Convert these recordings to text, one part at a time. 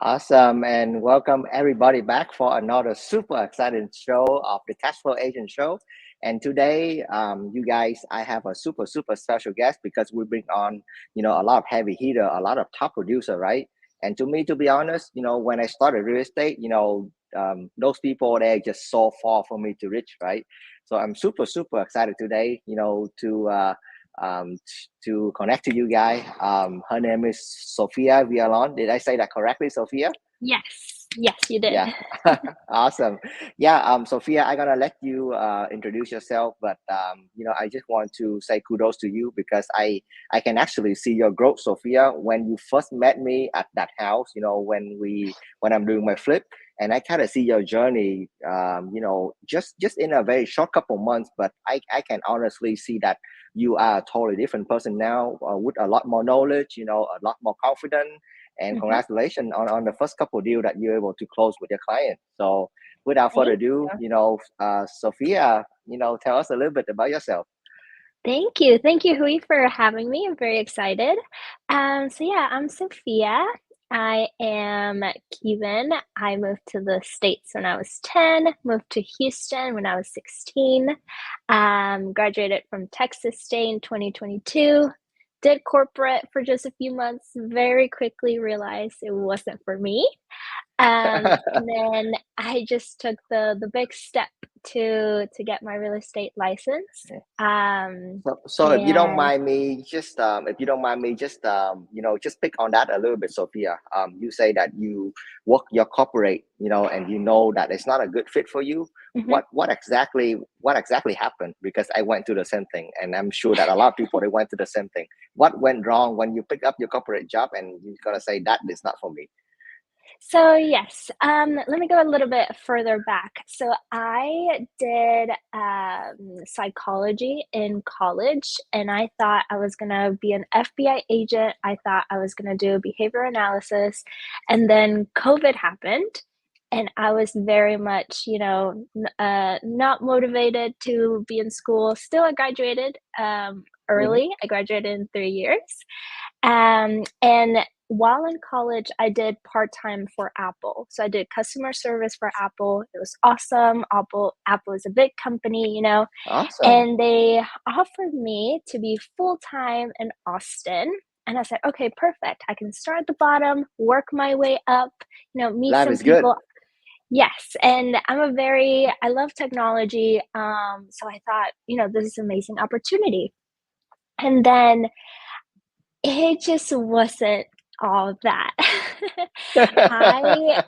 Awesome, and welcome everybody back for another super exciting show of the Cashflow Agent Show. And today, you guys, I have a super special guest because we bring on, a lot of heavy hitter, a lot of top producer, right? And to me, to be honest, when I started real estate, those people they're just so far for me to reach, right? So I'm super excited today, um, to connect to you guys. Her name is Sofia Villalon. Did I say that correctly, Sophia? Yes, you did. Yeah, awesome. Yeah, Sophia, I'm gonna let you introduce yourself, but I just want to say kudos to you because I can actually see your growth, Sophia. When you first met me at that house, when I'm doing my flip, and I kind of see your journey, just in a very short couple months, but I can honestly see that you are a totally different person now, with a lot more knowledge, a lot more confident, and Mhm. congratulations on the first couple deal that you're able to close with your client. So without further Thank ado, you. Sophia, tell us a little bit about yourself. Thank you. Thank you, Hui, for having me. I'm very excited. I'm Sophia. I am Cuban. I moved to the States when I was 10, moved to Houston when I was 16, graduated from Texas State in 2022, did corporate for just a few months, very quickly realized it wasn't for me. And then I just took the big step to get my real estate license. So if you don't And mind me, just just pick on that a little bit, Sophia. You say that you work your corporate, and you know that it's not a good fit for you. mhm. What exactly happened? Because I went through the same thing, and I'm sure that a lot of people they went through the same thing. What went wrong when you pick up your corporate job and you're gonna say that is not for me? So yes, let me go a little bit further back. So I did psychology in college, and I thought I was gonna be an FBI agent. I thought I was gonna do behavior analysis, and then COVID happened, and I was very much, not motivated to be in school. Still, I graduated Hmm. early. I graduated in 3 years, and while in college, I did part-time for Apple. So I did customer service for Apple. It was awesome. Apple is a big company, Awesome. and they offered me to be full-time in Austin. And I said, okay, perfect. I can start at the bottom, work my way up, meet Life some is good. people. Yes, and I love technology. So I thought, this is an amazing opportunity. And then it just wasn't all that. I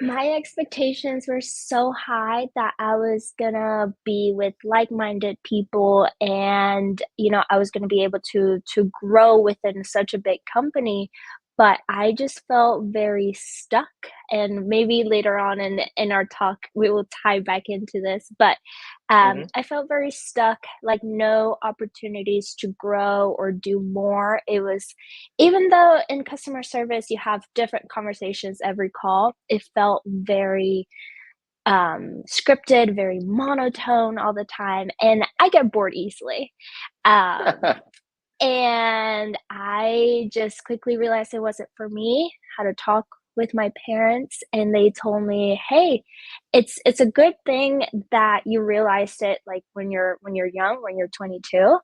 my expectations were so high that I was gonna be with like-minded people and, I was gonna be able to grow within such a big company, but I just felt very stuck, and maybe later on in our talk, we will tie back into this, but, Hmm. I felt very stuck, like, no opportunities to grow or do more. It was even though in customer service you have different conversations every call, it felt very scripted, very monotone all the time, and I get bored easily. Um, and I just quickly realized it wasn't for me. Had to talk with my parents, and they told me, "Hey, it's a good thing that you realized it like when you're young, when you're 22."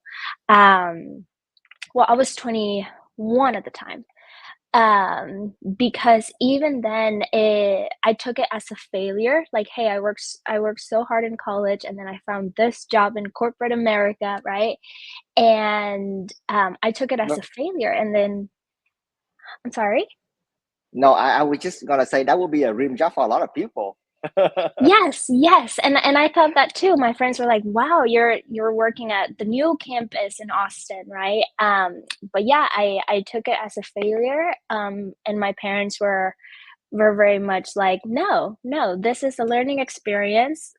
Um, well, I was 21 at the time, because even then I took it as a failure, like, "Hey, I worked so hard in college, and then I found this job in corporate America," right? And, I took it as a No, failure, and then I'm sorry? no, I was just gonna say that would be a dream job for a lot of people. Yes, and I thought that too. My friends were like, "Wow, you're working at the new campus in Austin, right?" But yeah, I took it as a failure, and my parents were very much like, "No, no, this is a learning experience.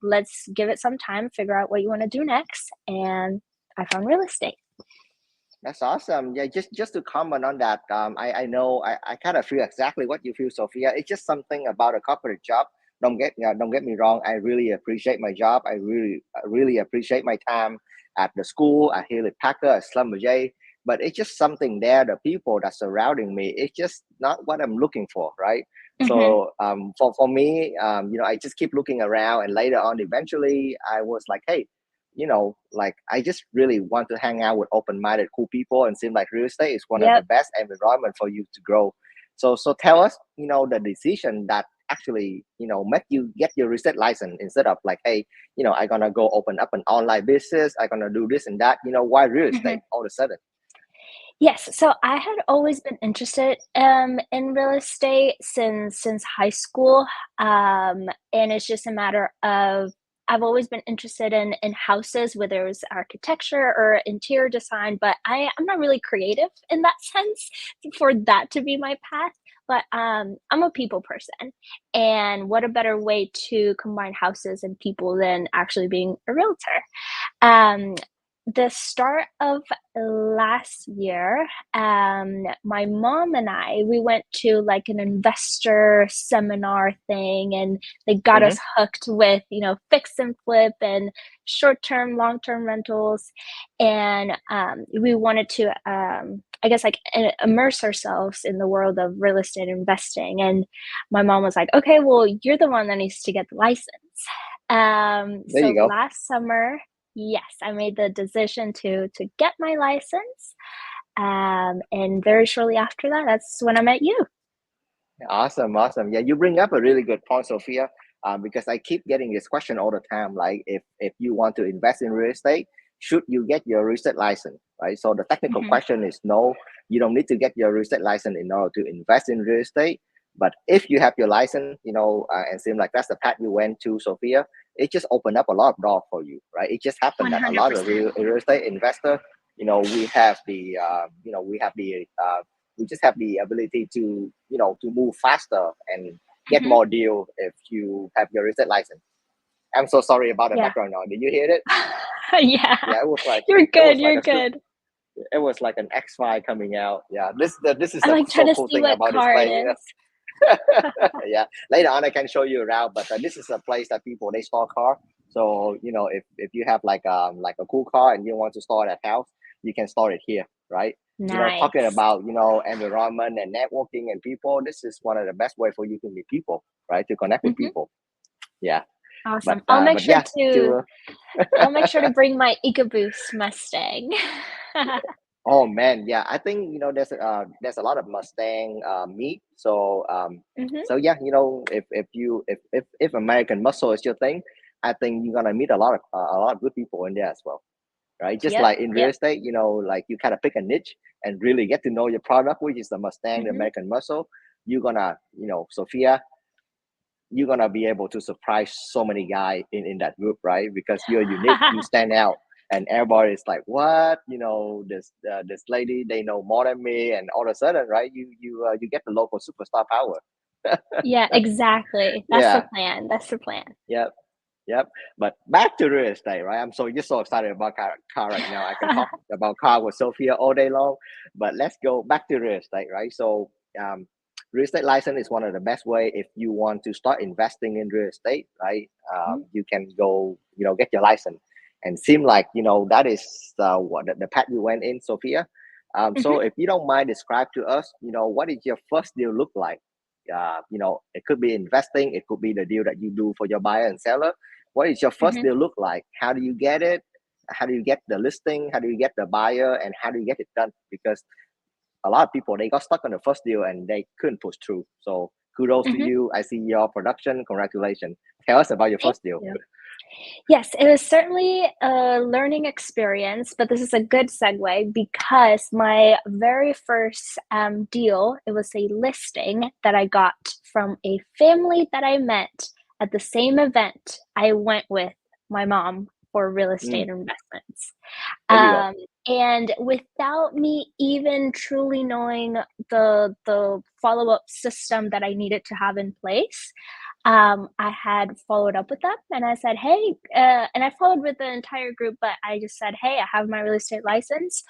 Let's give it some time, figure out what you wanna do next," and I found real estate. That's awesome. Yeah, just to comment on that, I know I kind of feel exactly what you feel, Sophia. It's just something about a corporate job. Don't get me wrong. I really appreciate my job. I really appreciate my time at the school at Hewlett Packard at Schlumberger. but it's just something there. The people that surrounding me, it's just not what I'm looking for, right? Mhm. So for me, I just keep looking around, and later on, eventually, I was like, hey, like I just really want to hang out with open-minded, cool people, and seem like real estate is one of the Yep. best environment for you to grow. So tell us, the decision that actually, make you get your real estate license instead of like, hey, I'm gonna go open up an online business, I'm gonna do this and that. Why real estate Mhm. all of a sudden? Yes, so I had always been interested in real estate since high school, and it's just a matter of I've always been interested in houses, whether it was architecture or interior design, but I'm not really creative in that sense for that to be my path. But I'm a people person, and what a better way to combine houses and people than actually being a realtor. Um, the start of last year, my mom and we went to like an investor seminar thing, and they got us Hmm. hooked with, fix and flip and short-term, long-term rentals. And we wanted to, I guess, like immerse ourselves in the world of real estate investing. And my mom was like, okay, well, you're the one that needs to get the license. There So you go. last summer, yes, I made the decision to get my license, and very shortly after that, that's when I met you. Awesome, awesome. Yeah, you bring up a really good point, Sophia. Because I keep getting this question all the time. Like, if you want to invest in real estate, should you get your real estate license? Right. So the technical Mhm. question is no. You don't need to get your real estate license in order to invest in real estate. But if you have your license, and seem like that's the path you went to, Sophia, it just opened up a lot of doors for you, right? It just happened that a lot of 100%. real estate investor, we have we just have the ability to to move faster and get Mhm. more deal if you have your reset license. I'm so sorry about the Yeah. background noise. Did you hear it? Yeah. Yeah, You're it was good, like you're good. it was like an X file coming out. Yeah, this is I the like trying so to cool see thing what about this car it place. is. Yeah, later on I can show you around, but this is a place that people they store car. So if you have like a cool car and you want to store it at house, you can store it here, right? Talking Nice. about environment and networking and people, this is one of the best way for you to meet people, right? To connect with Mhm. people. Yeah, Awesome. I'll make but sure yeah, to to I'll make sure to bring my EcoBoost Mustang. oh man, yeah, I think there's a lot of Mustang meat. Mhm. So yeah, if American muscle is your thing, I think you're gonna meet a lot of good people in there as well, right? Just Yep, like in real yep. estate, like you kind of pick a niche and really get to know your product, which is the Mustang, the Mhm. American muscle. You're gonna, Sophia, you're gonna be able to surprise so many guys in that group, right? Because you're unique, you stand out, and everybody is like, "What? This lady, they know more than me," and all of a sudden, right? You get the local superstar power. Yeah, exactly. That's the Yeah, plan, that's the plan. yep, yep. But back to real estate, right? I'm so excited about car right now. I can talk about car with Sophia all day long, but let's go back to real estate, right? So um, real estate license is one of the best way if you want to start investing in real estate, right? Mhm, You can go, get your license, and seem like that is what the path you went in, Sophia. mhm, So if you don't mind, describe to us, what did your first deal look like? It could be investing, it could be the deal that you do for your buyer and seller. What is your first mhm. deal look like? How do you get it? How do you get the listing? How do you get the buyer? And how do you get it done? Because a lot of people they got stuck on the first deal and they couldn't push through. So kudos to Mhm. you. I see your production. Congratulations. Tell us about your Thank first deal. you. Yes, it was certainly a learning experience, but this is a good segue because my very first deal, it was a listing that I got from a family that I met at the same event I went with my mom for real estate Mm, investments. there you go. Um, and without me even truly knowing the follow-up system that I needed to have in place, I had followed up with them and I said, "Hey," and I followed with the entire group, but I just said, "Hey, I have my real estate license."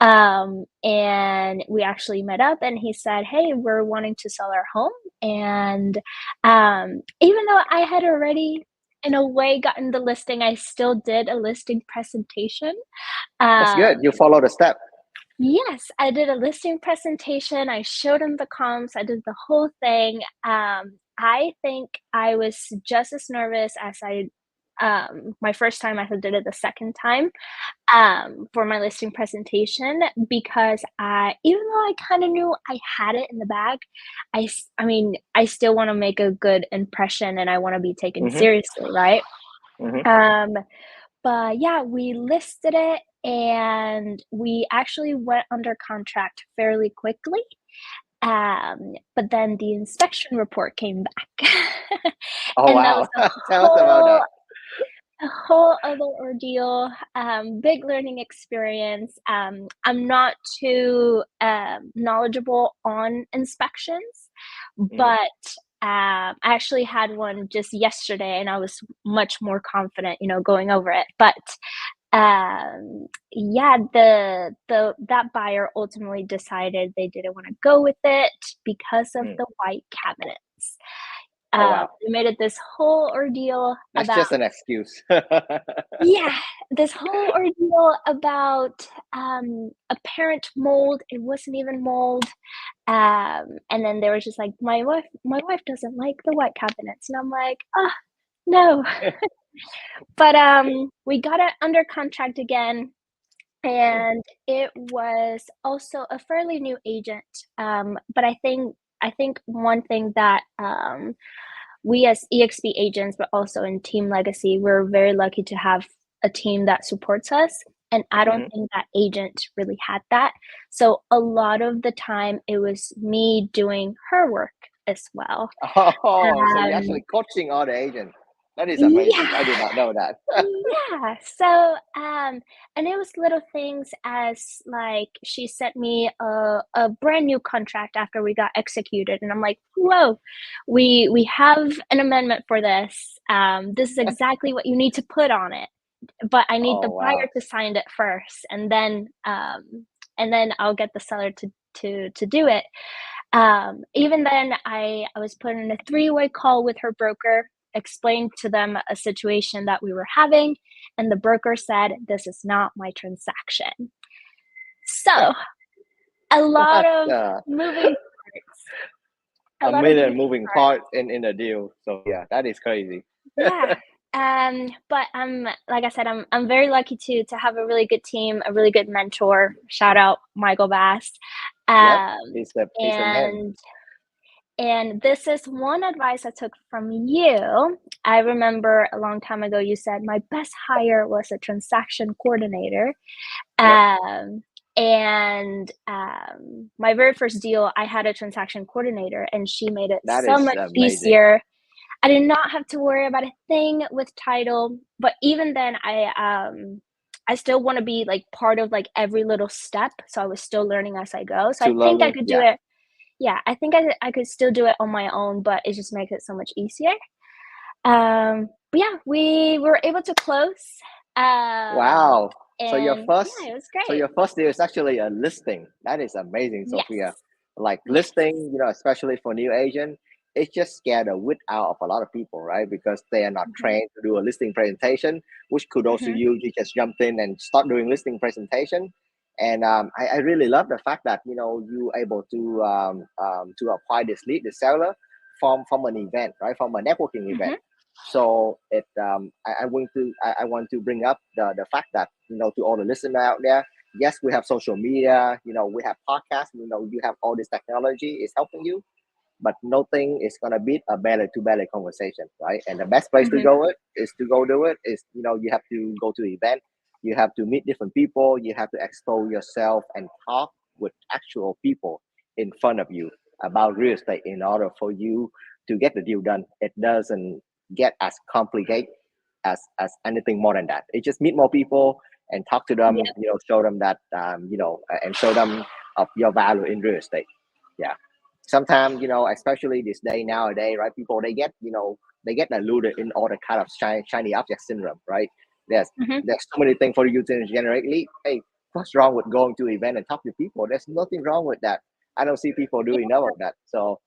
And we actually met up and he said, "Hey, we're wanting to sell our home." And even though I had already in a way gotten the listing, I still did a listing presentation. That's good. Um, You follow the step. Yes, I did a listing presentation. I showed them the comps. I did the whole thing. I think I was just as nervous as my first time as I did it the second time, for my listing presentation because even though I kind of knew I had it in the bag, I mean, I still want to make a good impression and I want to be taken Mm-hmm. seriously, right? Mm-hmm. Um, but yeah, we listed it and we actually went under contract fairly quickly. But then the inspection report came back. Oh And that was wow. Tell us about whole that. a whole other ordeal, big learning experience. I'm not too knowledgeable on inspections, Mm-hmm. but I actually had one just yesterday and I was much more confident, going over it. But yeah, the that buyer ultimately decided they didn't want to go with it because of Mm. the white cabinets. Oh wow. They made it this whole ordeal That's about just an excuse. yeah, this whole ordeal about, apparent mold, it wasn't even mold, and then they were just like, "My wife doesn't like the white cabinets," and I'm like, "Ah, no." But, we got it under contract again, Mm. and it was also a fairly new agent, but I think one thing that, we as EXP agents, but also in Team Legacy, we're very lucky to have a team that supports us. And I don't Mm-hmm. think that agent really had that. So a lot of the time it was me doing her work as well. Oh, so you're Um, actually coaching all the agents. That is amazing. I yeah, did not know that. yeah. So, and it was little things as like she sent me a brand new contract after we got executed, and I'm like, whoa, we have an amendment for this. This is exactly what you need to put on it, but I need the Oh buyer wow. to sign it first, and then I'll get the seller to do it. Even then, I was put in a three-way call with her broker, explained to them a situation that we were having, and the broker said, "This is not my transaction." So, a lot What of moving parts, a a lot of million moving moving parts. parts in the deal. So yeah, that is crazy. Yeah. But like I said, I'm very lucky to have a really good team, a really good mentor. Shout out Michael Bass. Yep. Um, He's a man. and And this is one advice I took from you. I remember a long time ago you said my best hire was a transaction coordinator. Yep. Um, and my very first deal, I had a transaction coordinator, and she made it That so is much amazing. easier. I did not have to worry about a thing with title, but even then, I still want to be like part of like every little step. So I was still learning as I go. So To I think I learning, could do yeah. it, yeah, I think I could still do it on my own, but it just makes it so much easier. But yeah, we were able to close, um, Wow. So and yeah, it was great. your first deal is actually a listing. That is amazing, Sophia. Yes, Like yes. listing, especially for new agent, it just scared the wit out of a lot of people, right? Because they are not Mhm, trained to do a listing presentation, which could also mhm, you just jumped in and start doing listing presentation. And I really love the fact that you able to acquire this lead, the seller, from an event, right? From a networking event. mhm, So I want to bring up the fact that to all the listeners out there, yes, we have social media, we have podcasts, you have all this technology is helping you, but nothing is gonna beat a belly to belly conversation, right? And the best place to mhm. go it is to go do it is you have to go to the event, you have to meet different people, you have to expose yourself and talk with actual people in front of you about real estate in order for you to get the deal done. It doesn't get as complicated as anything more than that. It just meet more people and talk to them, Yep, show them that and show them of your value in real estate. Yeah, sometimes especially this day nowadays, right? People they get deluded in all the kind of shiny object syndrome, right? there's mhm. there's so many things for you to generate lead. Hey, what's wrong with going to event and talk to people? There's nothing wrong with that. I don't see people doing Yeah, enough of that. So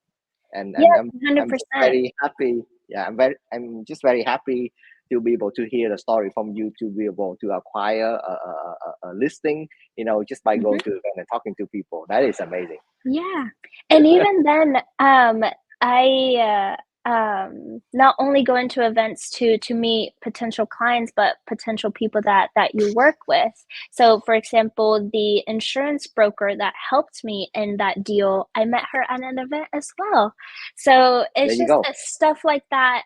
and yes, I'm just 100%. very happy. Yeah, I'm just very happy to be able to hear the story from you, to be able to acquire a listing, just by going Mhm. to the event and talking to people. That is amazing. Yeah, and even then, I not only go into events to meet potential clients, but potential people that you work with. So, for example, the insurance broker that helped me in that deal, I met her at an event as well. So There it's you just go. stuff like that,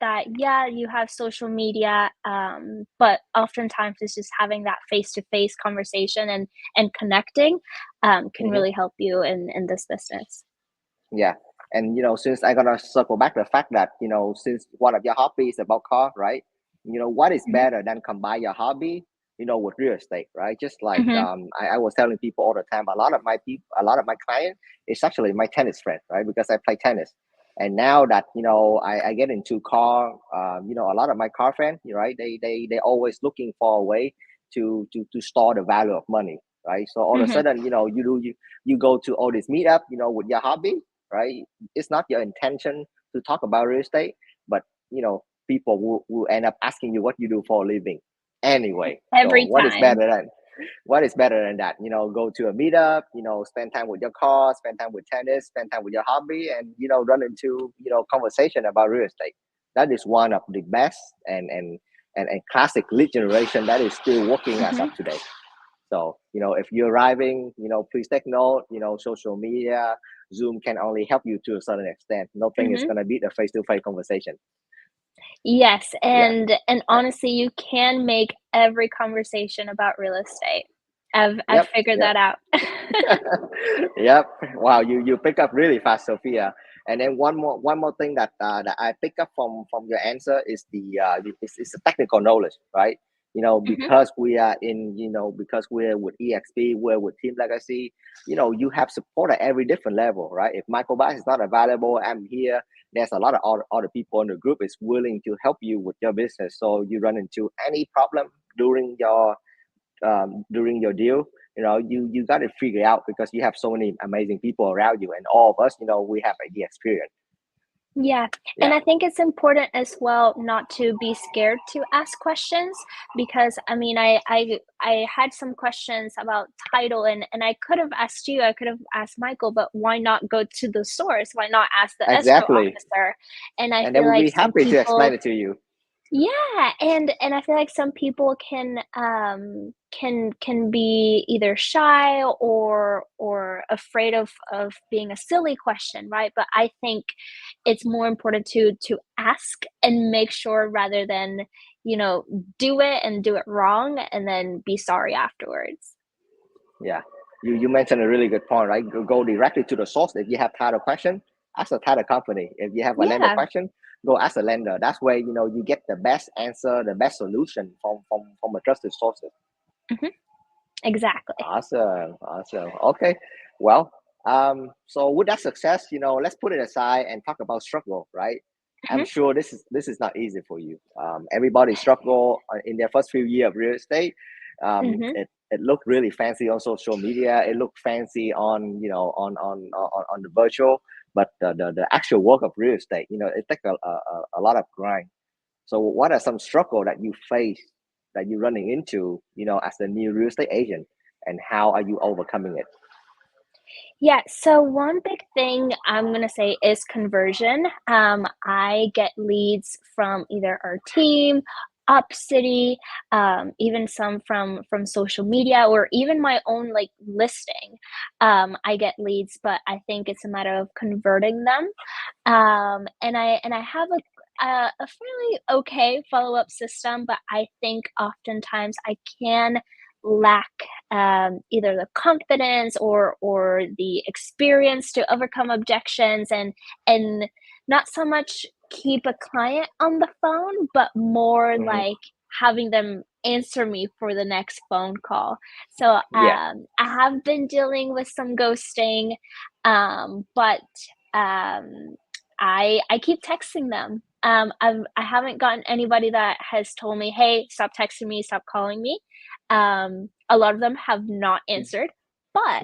that yeah, you have social media, but oftentimes it's just having that face-to-face conversation and connecting, can Hmm. really help you in this business. Yeah. And since I gonna circle back the fact that, since one of your hobbies is about car, right? What is Mhm, better than combine your hobby, with real estate, right? Just like mhm, I was telling people all the time, a lot of my clients is actually my tennis friend, right? Because I play tennis. And now that I get into car, a lot of my car friends, right? They always looking for a way to store the value of money, right? So all of a mhm, sudden, you go to all this meetup, with your hobby, right? It's not your intention to talk about real estate, but people will end up asking you what you do for a living anyway. So every time. what is better than that? Go to a meetup, spend time with your car, spend time with tennis, spend time with your hobby, and run into conversation about real estate. That is one of the best and classic lead generation that is still working as Mhm, of today. So, if you're arriving, please take note, social media, Zoom can only help you to a certain extent. Nothing is mhm. going to beat a face-to-face conversation. Yes, Yeah. and Yeah. honestly, you can make every conversation about real estate. I've Yep. figured Yep. that out. Yep. Wow. You pick up really fast, Sophia. And then one more thing that I pick up from your answer is it's the technical knowledge, right? Mhm, Because we are because we're with EXP, we're with Team Legacy. You have support at every different level, right? If Michael Bass is not available, I'm here. There's a lot of other people in the group is willing to help you with your business. So you run into any problem during your deal, you got to figure out, because you have so many amazing people around you, and all of us, we have the experience. yeah, and Yeah. I think it's important as well not to be scared to ask questions because, I mean, I had some questions about title and I could have asked you, I could have asked Michael, but why not go to the source? Why not ask the escrow Exactly. officer? And I And they feel will like be some happy to explain people. it to you. Yeah, and I feel like some people can be either shy or afraid of being a silly question, right? But I think it's more important to ask and make sure rather than, you know, do it and do it wrong and then be sorry afterwards. Yeah. You mentioned a really good point, right? Go directly to the source. If you have title question, ask a title company. If you have a lender Yeah. question, go ask a lender. That's where you get the best answer, the best solution from a trusted sources. Mhm. Exactly. Awesome, awesome. Okay, well, so with that success, let's put it aside and talk about struggle, right? I'm Mhm. sure this is not easy for you. Everybody struggle in their first few years of real estate. Mhm. It looked really fancy on social media. It looked fancy on on the virtual, but the actual work of real estate, it takes a lot of grind. So what are some struggle that you face, that you're running into, as a new real estate agent, and how are you overcoming it? Yeah, so one big thing I'm gonna say is conversion. I get leads from either our team, Up City, even some from social media, or even my own like listing. I get leads, but I think it's a matter of converting them. And I have a fairly okay follow up system, but I think oftentimes I can lack either the confidence or the experience to overcome objections and not so much keep a client on the phone, but more Hmm. like having them answer me for the next phone call. So Yeah. I have been dealing with some ghosting, but um, I keep texting them. I haven't gotten anybody that has told me, "Hey, stop texting me, stop calling me." A lot of them have not answered, but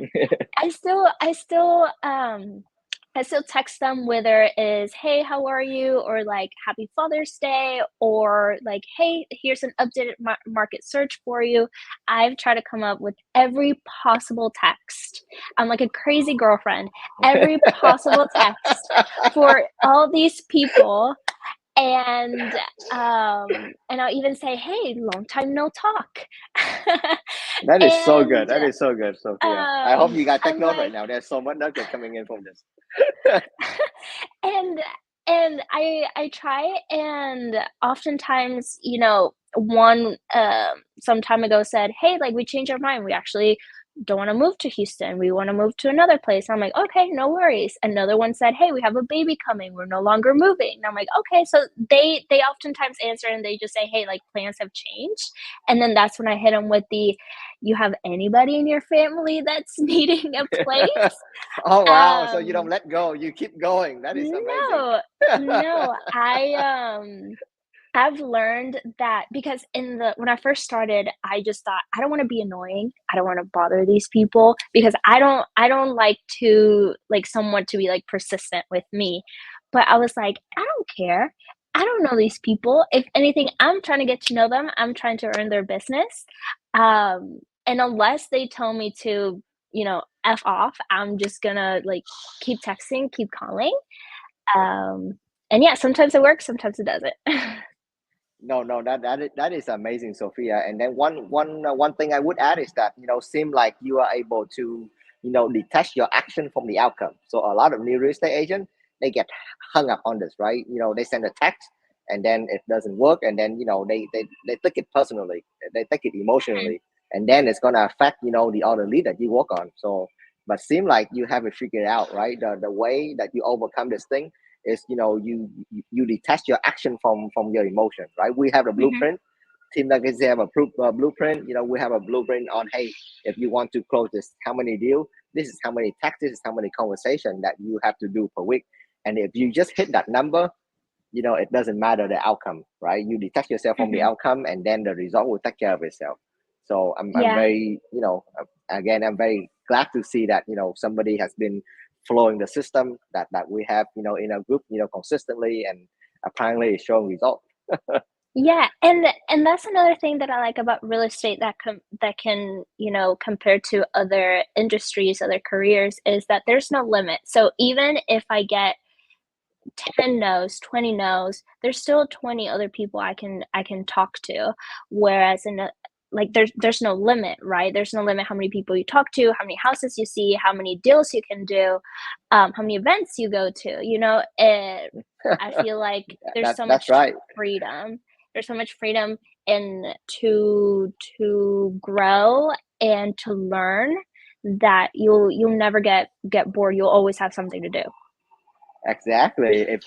I still I still text them, whether it is, "Hey, how are you?" or like, "Happy Father's Day," or like, "Hey, here's an updated market search for you." I've tried to come up with every possible text. I'm like a crazy girlfriend. Every possible text for all these people, and I'll even say, "Hey, long time no talk." That is so good. And That is so good, Sophia. I hope you got take I'm note right like, now. There's so much nugget coming in from this. and I try, and oftentimes, one some time ago said, "Hey, like we changed our mind. We actually don't want to move to Houston. We want to move to another place." I'm like, "Okay, no worries." Another one said, "Hey, we have a baby coming. We're no longer moving." And I'm like, "Okay." So they oftentimes answer and they just say, "Hey, like plans have changed." And then that's when I hit them with the, "You have anybody in your family that's needing a place?" Oh wow! So you don't Um let go. You keep going. That is amazing. no, no, I've learned that, because when I first started, I just thought, I don't want to be annoying. I don't want to bother these people, because I don't like to like someone to be like persistent with me. But I was like, I don't care. I don't know these people. If anything, I'm trying to get to know them. I'm trying to earn their business. And unless they tell me to, F off, I'm just gonna like keep texting, keep calling. Um, and yeah, sometimes it works, sometimes it doesn't. No, no, that is amazing, Sophia. And then one thing I would add is that seem like you are able to detach your action from the outcome. So a lot of new real estate agents, they get hung up on this, right? They send a text and then it doesn't work, and then they take it personally, they take it emotionally, and then it's gonna affect the other lead that you work on. So, but seem like you have it figured out, right? The way that you overcome this thing is you detach your action from your emotion, right? We have a Mhm, blueprint. Team like this, they have a blueprint. We have a blueprint on, hey, if you want to close this how many deal, this is how many texts, this is how many conversation that you have to do per week. And if you just hit that number, it doesn't matter the outcome, right? You detach yourself from the mhm. outcome, and then the result will take care of itself. So I'm Yeah, very, again, I'm very glad to see that somebody has been following the system that we have in our group consistently, and apparently it's showing result. yeah, and that's another thing that I like about real estate, that can, compare to other industries, other careers, is that there's no limit. So even if I get 10 no's, 20 no's, there's still 20 other people I can talk to. Whereas like there's no limit, right? There's no limit how many people you talk to, how many houses you see, how many deals you can do, how many events you go to. I feel like there's that so that's much right. freedom. There's so much freedom in to grow and to learn, that you'll never get bored. You'll always have something to do. Exactly. If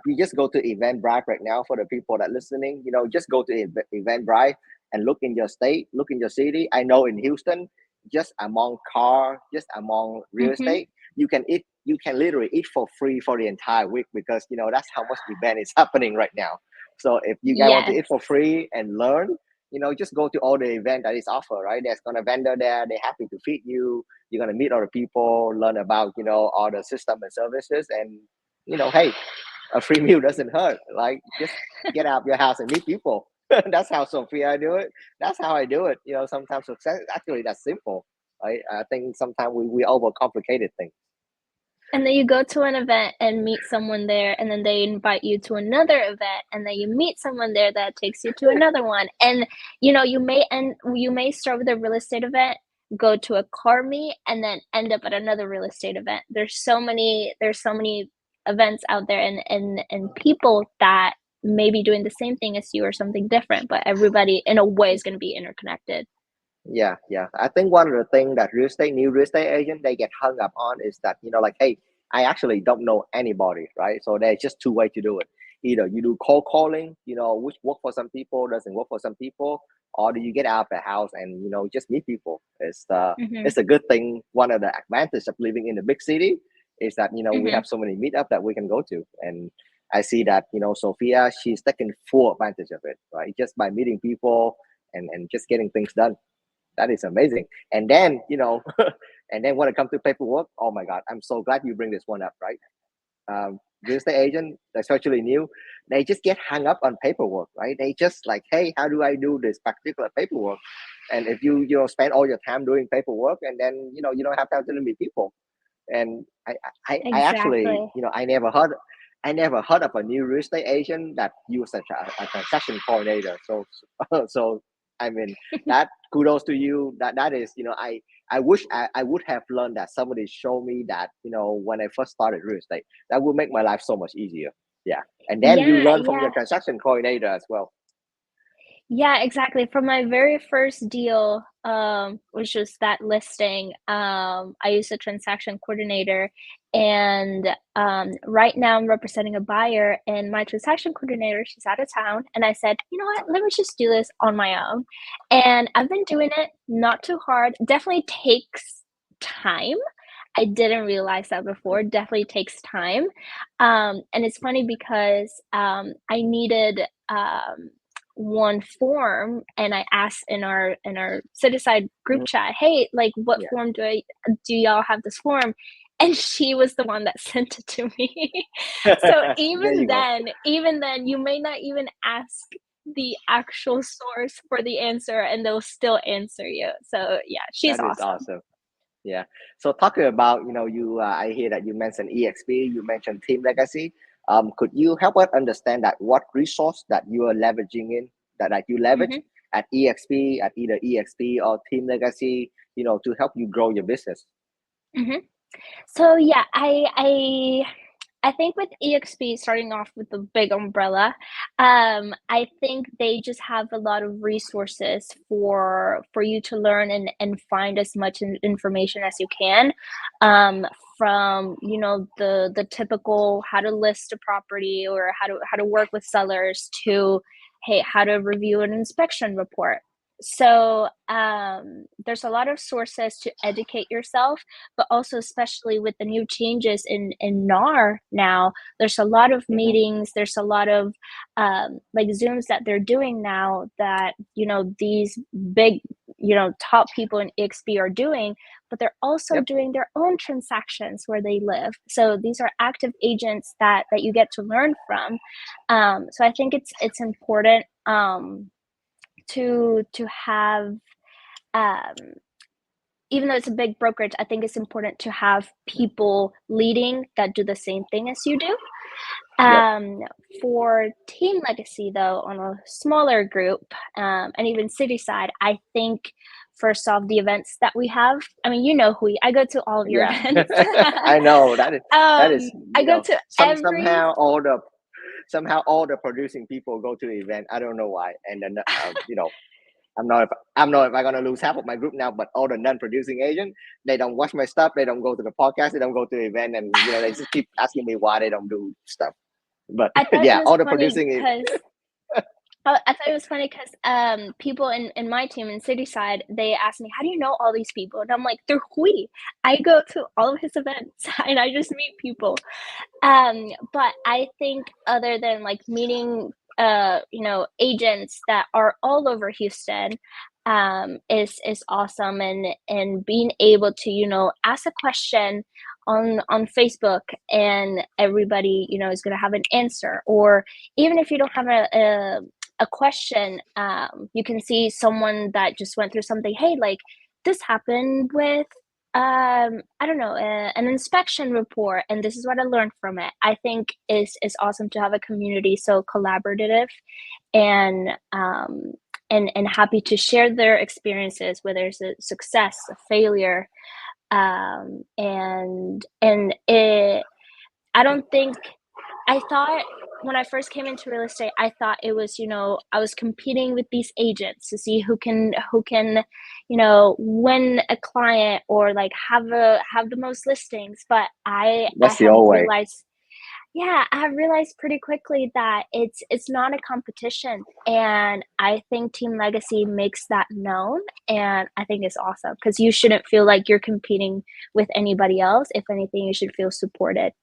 you just go to Eventbrite right now, for the people that listening, just go to Eventbrite and look in your state, look in your city. I know in Houston, just among car, just among real Mhm. estate, you can literally eat for free for the entire week, because that's how much event is happening right now. So if you guys want to Yes. eat for free and learn, just go to all the event that is offered, right? There's gonna vendor there, they're happy to feed you. You're gonna meet other people, learn about all the system and services, and hey, a free meal doesn't hurt. Like, just get out of your house and meet people. That's how Sophia do it. That's how I do it. Sometimes success actually that's simple. Right? I think sometimes we overcomplicated things. And then you go to an event and meet someone there, and then they invite you to another event, and then you meet someone there that takes you to another one. And you may start with a real estate event, go to a car meet, and then end up at another real estate event. There's so many events out there, and people that may be doing the same thing as you or something different, but everybody in a way is going to be interconnected. Yeah, yeah. I think one of the things that new real estate agent, they get hung up on is that, like, hey, I actually don't know anybody, right? So there's just two ways to do it. Either you do cold calling, which work for some people, doesn't work for some people, or do you get out of the house and, just meet people? Mhm. It's a good thing. One of the advantages of living in a big city is that, we Mhm. have so many meetup that we can go to. And I see that, Sophia, she's taking full advantage of it, right? Just by meeting people and just getting things done. That is amazing. And then And then when it comes to paperwork, oh my God, I'm so glad you bring this one up, right? Real estate agent, especially new, they just get hung up on paperwork, right? They just like, hey, how do I do this particular paperwork? And if you spend all your time doing paperwork, and then you don't have time to meet people. And I actually, Exactly. I never heard of a new real estate agent that use a transaction coordinator. So so I mean, that kudos to you. That is, I wish I would have learned that somebody showed me that, when I first started real estate. That would make my life so much easier. Yeah. And then you Yeah, learn from your yeah. transaction coordinator as well. Yeah, exactly. For my very first deal, which was that listing, I used a transaction coordinator, and right now I'm representing a buyer, and my transaction coordinator, she's out of town, and I said, you know what, let me just do this on my own. And I've been doing it, not too hard. Definitely takes time. I didn't realize that before. Definitely takes time. And it's funny because I needed one form, and I asked in our Cityside group Mhm. chat, hey, like, what Yeah, form do y'all have this form? And she was the one that sent it to me. So there you go. even then, you may not even ask the actual source for the answer, and they'll still answer you. So yeah, she's That is awesome. awesome. Yeah. So talking about, you, I hear that you mentioned EXP, you mentioned Team Legacy. Could you help us understand that what resource that you are leveraging in that you leverage Hmm. at EXP, at either EXP or Team Legacy, to help you grow your business? Hmm. So yeah, I think with EXP, starting off with the big umbrella, I think they just have a lot of resources for you to learn and find as much information as you can, um, from the typical how to list a property, or how to work with sellers, to hey, how to review an inspection report. So there's a lot of sources to educate yourself, but also especially with the new changes in NAR now, there's a lot of Mm-hmm. meetings, there's a lot of like Zooms that they're doing now, that these big top people in EXP are doing, but they're also Yep. doing their own transactions where they live. So these are active agents that you get to learn from. So I think it's important to have, um, even though it's a big brokerage, I think it's important to have people leading that do the same thing as you do. Yep. Um, for Team Legacy, though, on a smaller group, and even city side, I think first off, the events that we have. I mean, I go to all of your Yeah. events. I know that is, I go to every. somehow all the producing people go to the event. I don't know why. And then I'm not if I'm gonna lose half of my group now, but all the non-producing agent, they don't watch my stuff, they don't go to the podcast, they don't go to the event, and they just keep asking me why they don't do stuff. But I thought it yeah, was all the funny producing is because I thought it was funny because people in my team in Cityside, they asked me, "How do you know all these people?" And I'm like, "They're Hui. I go to all of his events and I just meet people." But I think other than like meeting, agents that are all over Houston, is awesome, and being able to ask a question on Facebook, and everybody is going to have an answer, or even if you don't have a question, you can see someone that just went through something. Hey, like, this happened with I don't know, an inspection report, and this is what I learned from it. I think is awesome to have a community so collaborative, and happy to share their experiences, whether it's a success, a failure, and it. I don't think I thought when I first came into real estate, I thought it was, I was competing with these agents to see who can, win a client, or like have the most listings. But I that's the have old way. realized, yeah, I have realized pretty quickly that it's not a competition. And I think Team Legacy makes that known. And I think it's awesome, because you shouldn't feel like you're competing with anybody else. If anything, you should feel supported.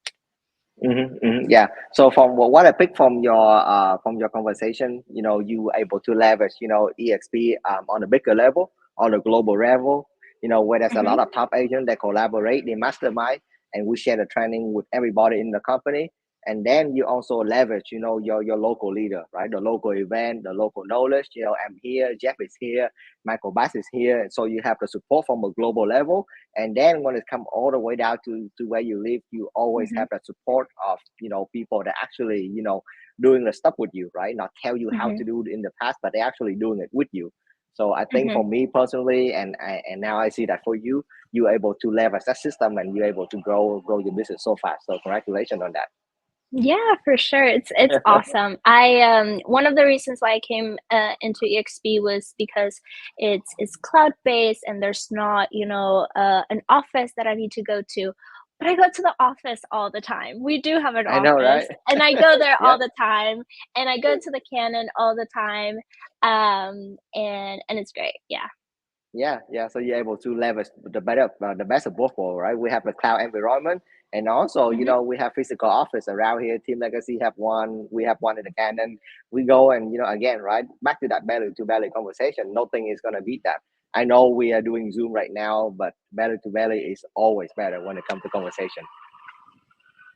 Yeah. So from what I picked from your conversation, you were able to leverage, EXP on a bigger level, on a global level, where there's a Mm-hmm. lot of top agents that collaborate, they mastermind, and we share the training with everybody in the company. And then you also leverage, your local leader, right? The local event, the local knowledge. I'm here, Jeff is here, Michael Bass is here, and so you have the support from a global level. And then when it comes all the way down to where you live, you always Mm-hmm. have the support of people that actually doing the stuff with you, right? Not tell you how Mm-hmm. to do it in the past, but they actually doing it with you. So I think Mm-hmm. for me personally, and now I see that for you, you're able to leverage that system and you're able to grow your business so fast. So congratulations on Yeah, for sure. It's that. awesome. I one of the reasons why I came into EXP was because it's cloud based and there's not, an office that I need to go to. But I go to the office all the time. We do have an I know, office right? and I go there all Yep. the time and I go to the Canon all the time. And it's great. Yeah. Yeah. So you're able to leverage the best of both worlds, right? We have the cloud environment, and also, Hmm. we have physical office around here. Team Legacy have one. We have one in the Canon. We go and again, right, back to that belly to belly conversation. Nothing is gonna beat that. I know we are doing Zoom right now, but belly to belly is always better when it comes to conversation.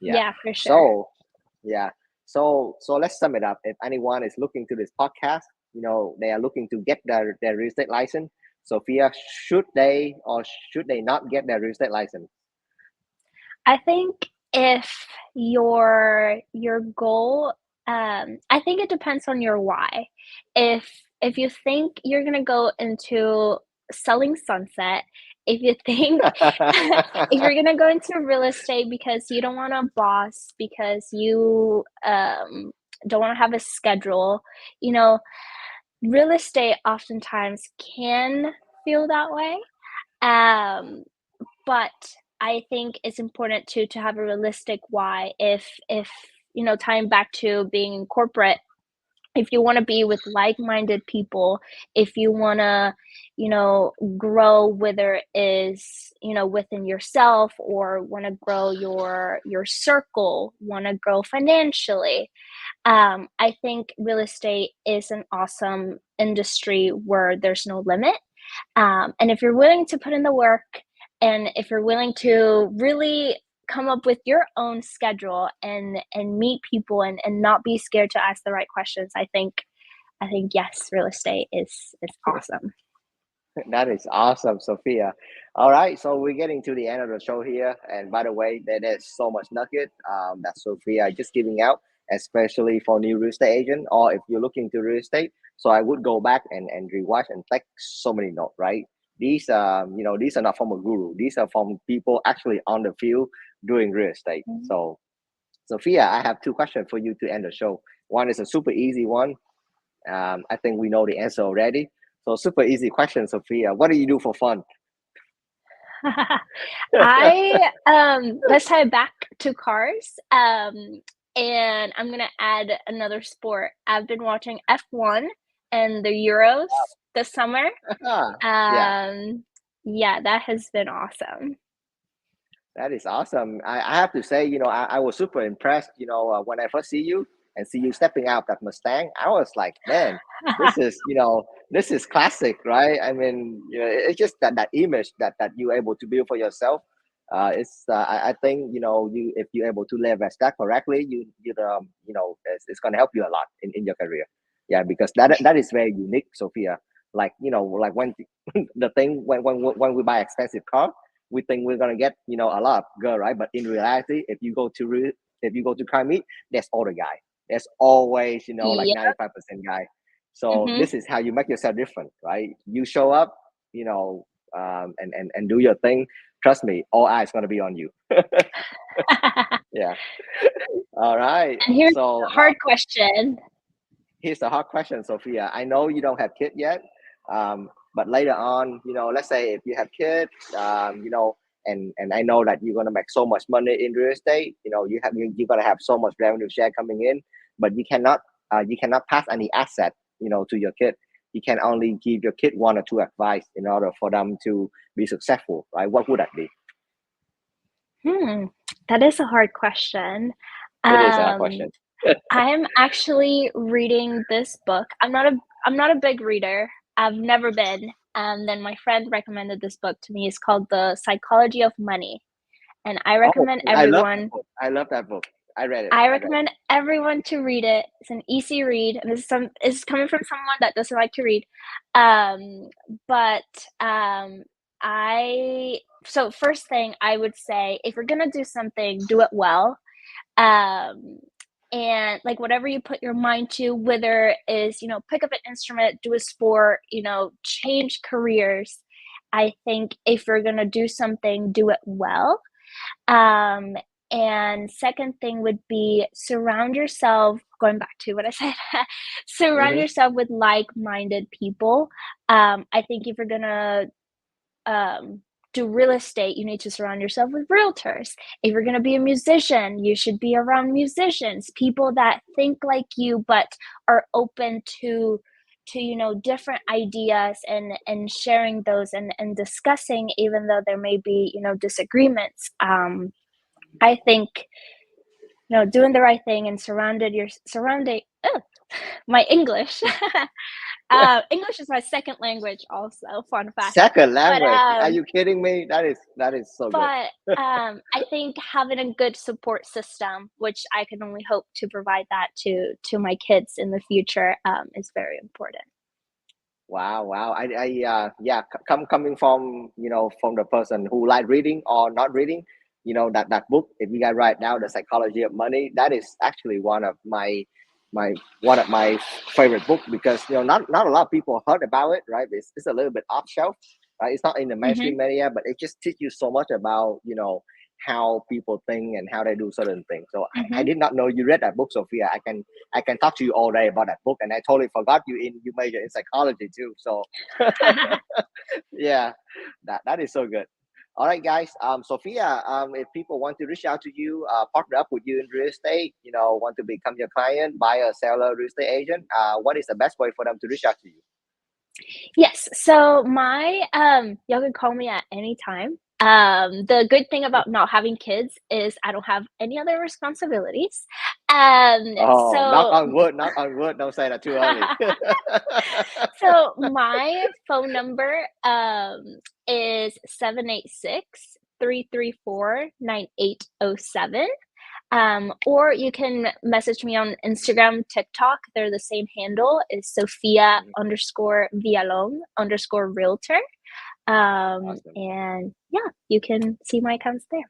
Yeah. Yeah, for sure. So yeah. So let's sum it up. If anyone is looking to this podcast, they are looking to get their real estate license. Sophia, should they or should they not get their real estate license? I think if your goal, I think it depends on your why. If if you think you're gonna go into selling sunset, if you think if you're gonna go into real estate because you don't want a boss, because you don't want to have a schedule, you know, real estate oftentimes can feel that way. Um, but I think it's important to have a realistic why. If tying back to being in corporate, if you want to be with like-minded people, if you want to, grow, whether it is within yourself or want to grow your circle, want to grow financially, I think real estate is an awesome industry where there's no limit. And if you're willing to put in the work and if you're willing to really come up with your own schedule and meet people and not be scared to ask the right questions, I think yes, real estate is awesome. That is awesome, Sophia. All right, so we're getting to the end of the show here. And by the way, there's so much nugget that Sophia is just giving out, especially for new real estate agent or if you're looking to real estate. So I would go back and rewatch and take so many notes, right? These are not from a guru. These are from people actually on the field doing real estate. Mhm. So Sophia, I have two questions for you to end the show. One is a super easy one. I think we know the answer already. So super easy question, Sophia. What do you do for fun? I let's tie it back to cars. And I'm gonna add another sport. I've been watching F1 and the Euros this summer. Yeah, Um, yeah, that has been awesome. that is awesome. I have to say, I was super impressed, when I first see you and see you stepping out that Mustang. I was like, man, this is classic, right? I mean, it's just that image that you're able to build for yourself. I think, you if you're able to leverage that correctly, it's going to help you a lot in your career. Yeah, because that is very unique, Sophia. Like, like when the thing when we buy expensive car, we think we're gonna get a lot of girl, right? But in reality, if you go to car meet, there's other guy. There's always like Yeah. 95% guy. So Mhm. this is how you make yourself different, right? You show up, and do your thing. Trust me, all eyes gonna be on you. Yeah. All right. And here's So a hard question. here's the hard question, Sophia. I know you don't have kid yet, but later on, let's say if you have kids, and I know that you're gonna make so much money in real estate. You're gonna have so much revenue share coming in, but you cannot pass any asset, to your kid. You can only give your kid one or two advice in order for them to be successful, right? What would that be? Hmm, that is a hard question. It is a hard Um, question. I'm actually reading this book. I'm not a big reader. I've never been. and then my friend recommended this book to me. It's called The Psychology of Money, and I Oh, recommend I love that everyone book. I love that book. I read it. I I read it. recommend everyone to read it. It's an easy read, and it's coming from someone that doesn't like to read. Um, but I so first thing I would say, if you're gonna do something, do it well. Um, and like whatever you put your mind to, whether is pick up an instrument, do a sport, change careers. I think if you're gonna do something, do it well. Um, and second thing would be surround yourself, going back to what I said, surround Hmm. yourself with like-minded people. I think if you're gonna um, do real estate, you need to surround yourself with realtors. If you're gonna be a musician, you should be around musicians, people that think like you but are open to different ideas and sharing those and discussing, even though there may be disagreements. I think doing the right thing and surrounding. Oh, my English. English is my second language. Also, fun fact. Second But language. Are you kidding me? That is so good. but I think having a good support system, which I can only hope to provide that to my kids in the future, is very important. Wow, wow. Yeah, coming from from the person who like reading or not reading, that book. If you guys write down the psychology of money, that is actually my one of my favorite book because not a lot of people heard about it, right? It's a little bit off shelf, right? It's not in the Hmm. mainstream media, but it just teach you so much about how people think and how they do certain things. So I Hmm. did not know you read that book, Sophia. I can talk to you all day about that book, and I totally forgot you major in psychology too. So yeah, that is so good. All right, guys. Sophia, if people want to reach out to you, partner up with you in real estate, want to become your client, buyer, seller, real estate agent, what is the best way for them to reach out to you? Yes. So my y'all can call me at any time. The good thing about not having kids is I don't have any other responsibilities. Oh, knock So on wood, knock on wood. Don't say that too early. so my phone number is 786-334-9807. Or you can message me on Instagram, TikTok. They're the same handle, is Sofia underscore Villalon underscore realtor. Awesome. And yeah, you can see my accounts there.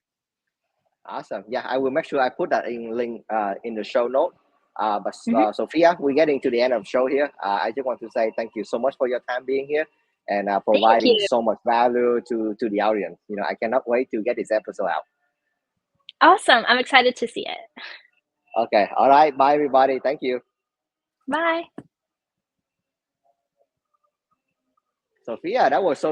Awesome. Yeah, I will make sure I put that in link in the show note. But Hmm. Sophia, we're getting to the end of the show here. I just want to say thank you so much for your time being here and Thank providing you. so much value to the audience. I cannot wait to get this episode out. Awesome. I'm excited to see it. Okay. All right. Bye, everybody. Thank you, Bye. Sophia. That was so